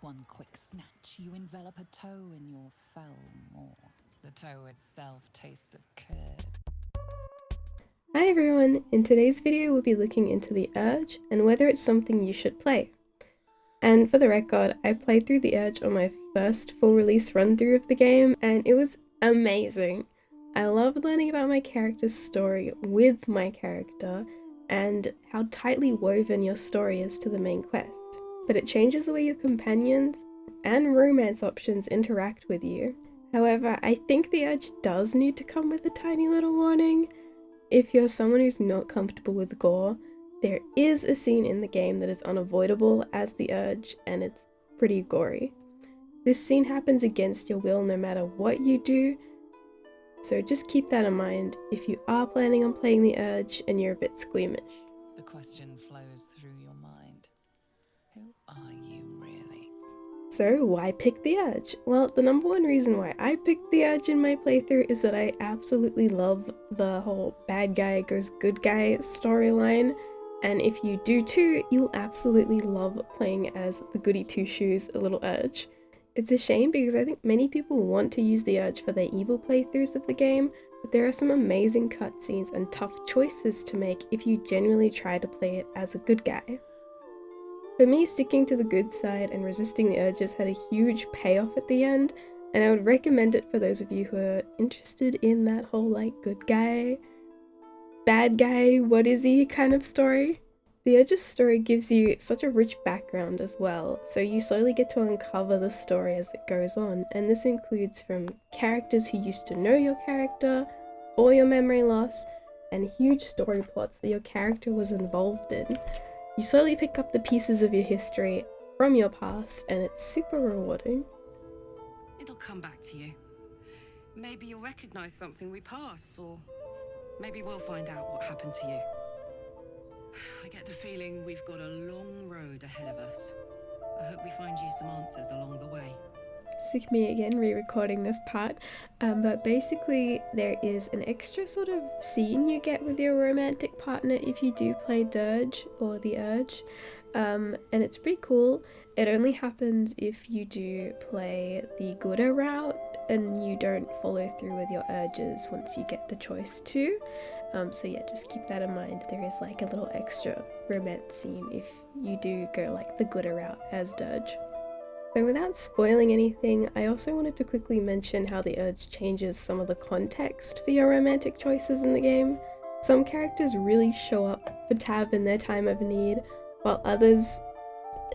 one quick snatch, you envelop a toe in your foul maw. The toe itself tastes of curd. Hi everyone! In today's video we'll be looking into the Urge and whether it's something you should play. And for the record, I played through the Urge on my first full release run through of the game and it was amazing. I loved learning about my character's story with my character and how tightly woven your story is to the main quest. But it changes the way your companions and romance options interact with you. However, I think the Urge does need to come with a tiny little warning. If you're someone who's not comfortable with gore, there is a scene in the game that is unavoidable as the Urge, and it's pretty gory. This scene happens against your will no matter what you do, so just keep that in mind if you are planning on playing the Urge and you're a bit squeamish. The question flows through your mind. Who are you really? So why pick the Urge? Well, the number one reason why I picked the Urge in my playthrough is that I absolutely love the whole bad guy goes good guy storyline, and if you do too, you'll absolutely love playing as the goody two-shoes little Urge. It's a shame because I think many people want to use the Urge for their evil playthroughs of the game, but there are some amazing cutscenes and tough choices to make if you genuinely try to play it as a good guy. For me, sticking to the good side and resisting the urges had a huge payoff at the end, and I would recommend it for those of you who are interested in that whole like good guy, bad guy, what is he kind of story. The Urge's story gives you such a rich background as well, so you slowly get to uncover the story as it goes on, and this includes from characters who used to know your character, or your memory loss, and huge story plots that your character was involved in. You slowly pick up the pieces of your history from your past, and it's super rewarding. It'll come back to you. Maybe you'll recognize something we passed, or maybe we'll find out what happened to you. I get the feeling we've got a long road ahead of us. I hope we find you some answers along the way. Sick me again re-recording this part, but basically there is an extra sort of scene you get with your romantic partner if you do play Dirge or the Urge, and it's pretty cool. It only happens if you do play the gooder route and you don't follow through with your urges once you get the choice to. So yeah, just keep that in mind. There is like a little extra romance scene if you do go like the gooder route as Dirge. So without spoiling anything, I also wanted to quickly mention how the Urge changes some of the context for your romantic choices in the game. Some characters really show up for Tab in their time of need, while others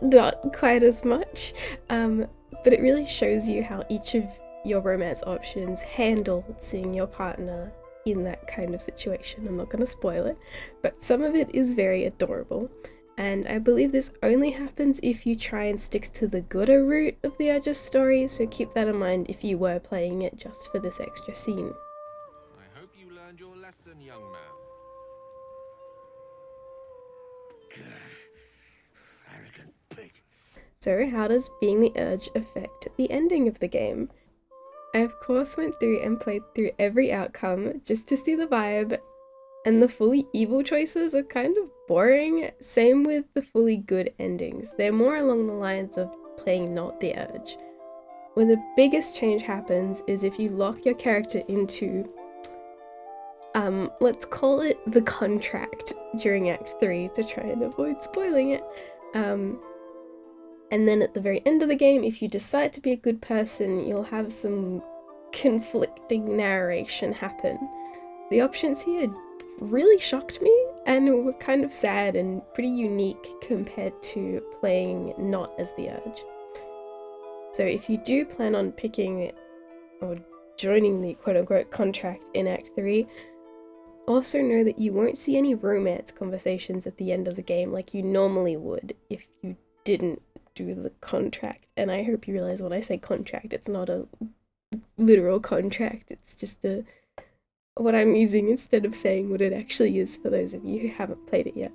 not quite as much, but it really shows you how each of your romance options handle seeing your partner in that kind of situation. I'm not going to spoil it, but some of it is very adorable. And I believe this only happens if you try and stick to the gooder route of the Urge's story, so keep that in mind if you were playing it just for this extra scene. I hope you learned your lesson, young man. Arrogant pig. So how does being the Urge affect the ending of the game? I of course went through and played through every outcome just to see the vibe, and the fully evil choices are kind of boring. Same with the fully good endings. They're more along the lines of playing not the Urge. Where the biggest change happens is if you lock your character into, let's call it the contract during Act 3 to try and avoid spoiling it. And then at the very end of the game, if you decide to be a good person, you'll have some conflicting narration happen. The options here really shocked me and were kind of sad and pretty unique compared to playing not as the Urge. So if you do plan on picking or joining the quote-unquote contract in Act 3, also know that you won't see any romance conversations at the end of the game like you normally would if you didn't do the contract. And I hope you realize when I say contract, it's not a literal contract, it's just what I'm using instead of saying what it actually is for those of you who haven't played it yet.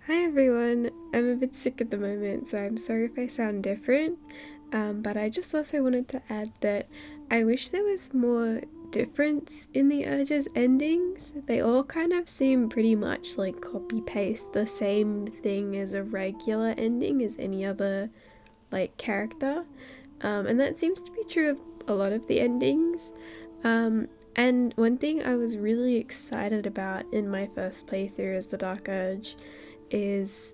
Hi everyone, I'm a bit sick at the moment, so I'm sorry if I sound different, but I just also wanted to add that I wish there was more difference in the Urge's endings. They all kind of seem pretty much like copy-paste the same thing as a regular ending as any other like character. And that seems to be true of a lot of the endings. And one thing I was really excited about in my first playthrough as the Dark Urge is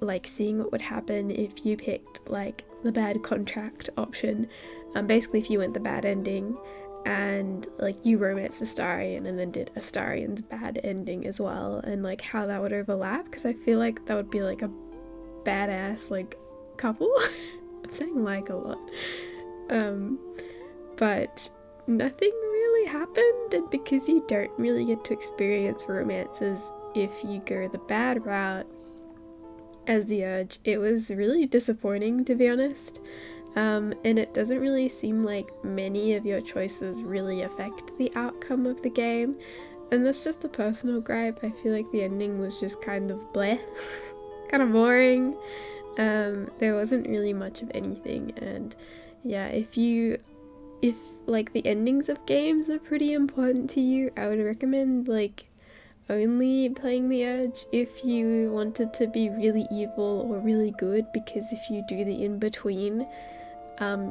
like seeing what would happen if you picked like the bad contract option. Basically if you went the bad ending and like you romanced Astarion and then did Astarion's bad ending as well, and like how that would overlap, because I feel like that would be like a badass like couple. I'm saying like a lot. But nothing really happened, and because you don't really get to experience romances if you go the bad route as the Urge, it was really disappointing, to be honest. And it doesn't really seem like many of your choices really affect the outcome of the game, and that's just a personal gripe. I feel like the ending was just kind of bleh, kind of boring. There wasn't really much of anything, and yeah, if like the endings of games are pretty important to you, I would recommend like only playing the Urge if you wanted to be really evil or really good, because if you do the in-between,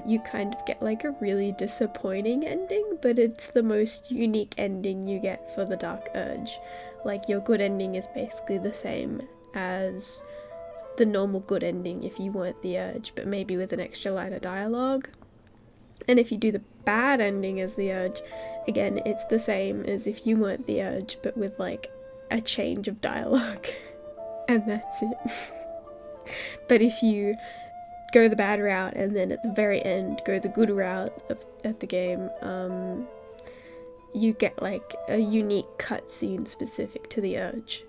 you kind of get like a really disappointing ending, but it's the most unique ending you get for the Dark Urge. Like your good ending is basically the same as the normal good ending if you weren't the Urge, but maybe with an extra line of dialogue. And if you do the bad ending as the Urge, again, it's the same as if you weren't the Urge, but with like a change of dialogue. And that's it. But if you go the bad route and then at the very end go the good route at the game, you get like a unique cutscene specific to the Urge,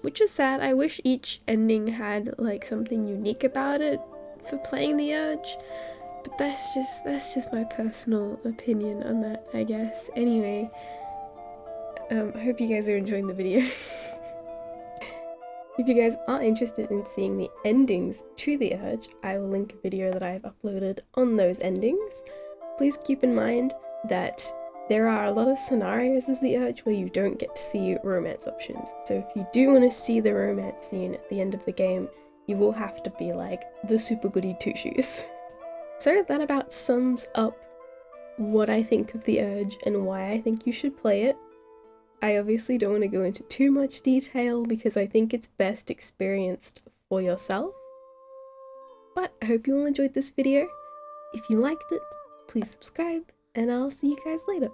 which is sad. I wish each ending had like something unique about it for playing the Urge, but that's just my personal opinion on that, I guess. Anyway, I hope you guys are enjoying the video. If you guys are interested in seeing the endings to the Urge, I will link a video that I have uploaded on those endings. Please keep in mind that there are a lot of scenarios as the Urge where you don't get to see romance options. So if you do want to see the romance scene at the end of the game, you will have to be like the super goody two-shoes. So that about sums up what I think of the Urge and why I think you should play it. I obviously don't want to go into too much detail because I think it's best experienced for yourself. But I hope you all enjoyed this video. If you liked it, please subscribe, and I'll see you guys later.